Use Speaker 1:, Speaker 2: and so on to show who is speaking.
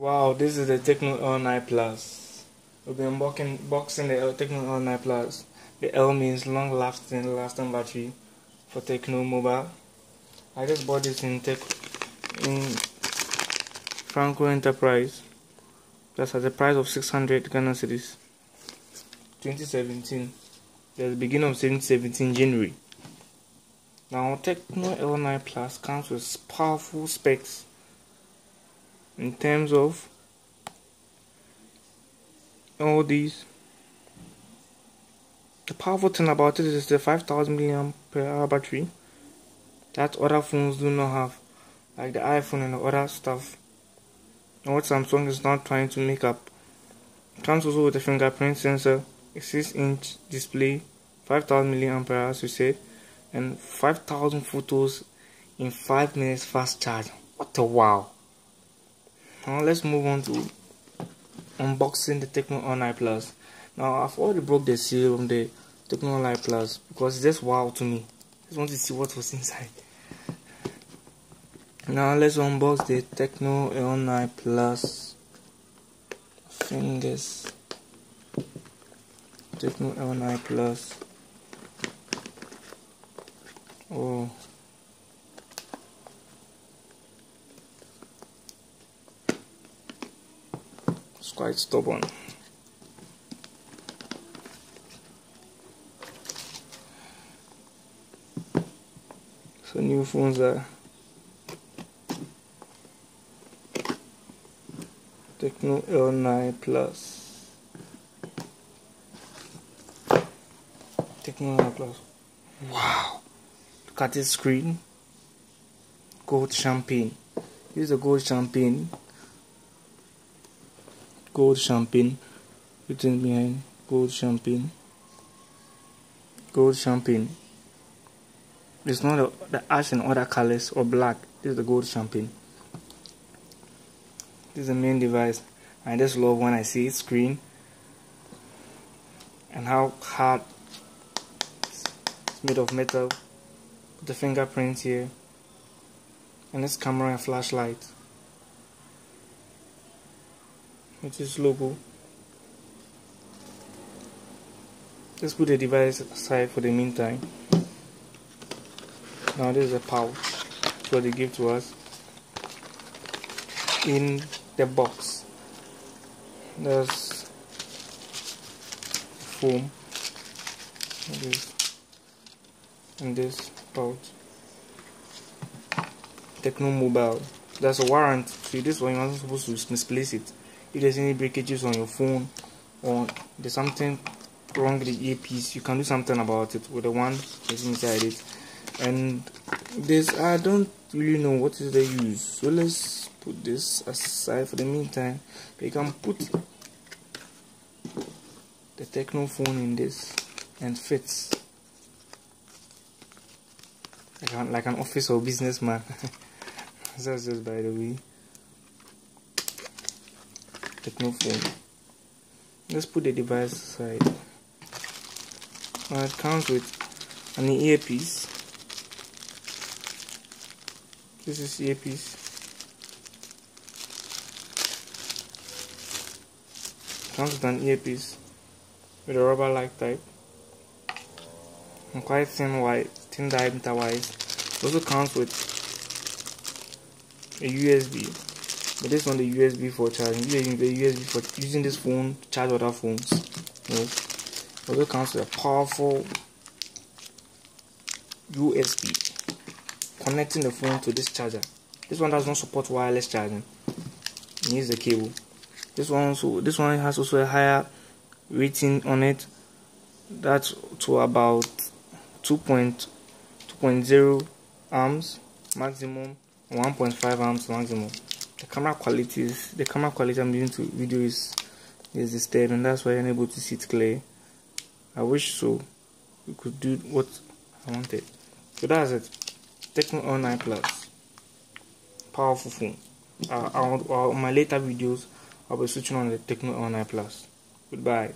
Speaker 1: Wow, this is the Techno L9 Plus. We'll be unboxing the Techno L9 Plus. The L means long lasting battery for Techno mobile. I just bought this in Franco Enterprise. That's at the price of 600 Ghana cedis. 2017. That's the beginning of 2017 January. Now Techno L9 Plus comes with powerful specs in terms of all these. The powerful thing about it is the 5000 mAh battery that other phones do not have, like the iPhone and the other stuff, and what Samsung is not trying to make up. It comes also with a fingerprint sensor, a 6-inch display, 5000 mAh as we said, and 5000 photos in 5 minutes fast charge. What a wow! Now let's move on to unboxing the Techno L9 Plus. Now I've already broke the seal on the Techno L9 Plus because it's just wow to me. I just want to see what was inside. Now let's unbox the Techno L9 Plus. Fingers. Techno L9 Plus. Oh. It's quite stubborn. So new phones are Techno L9 Plus. Techno L9 Plus. Wow! Look at this screen. Gold champagne. This is a gold champagne. Gold champagne. Written behind gold champagne. Gold champagne. It's not the ash and other colors or black. This is the gold champagne. This is the main device. I just love when I see its screen and how hard it's made of metal. Put the fingerprints here, and this camera and flashlight with this logo. Let's put the device aside for the meantime. Now this is a pouch. That's what they give to us in the box. There's foam in this pouch. Techno mobile. There's a warrant. So this one you're not supposed to misplace it. If there's any breakages on your phone or there's something wrong with the earpiece, you can do something about it with the one that's inside it. And this, I don't really know what is the use, so let's put this aside for the meantime. You can put the Techno phone in this and fits like an office or businessman. That's just by the way. Techno phone. Let's put the device aside. Now it comes with an earpiece. This is earpiece. Comes with an earpiece with a rubber-like type and quite thin diameter wise. It also comes with a USB, but this one the USB for charging. The USB for using this phone to charge other phones. Yes. It also comes with a powerful USB connecting the phone to this charger. This one does not support wireless charging. It needs the cable. This one has also a higher rating on it. That's to about 2.0 amps maximum, 1.5 amps maximum. The camera quality I'm using to video is disturbed, and that's why I'm able to see it clear. I wish so we could do what I wanted. So that's it. Techno L9 Plus, powerful phone. On my later videos, I'll be switching on the Techno L9 Plus. Goodbye.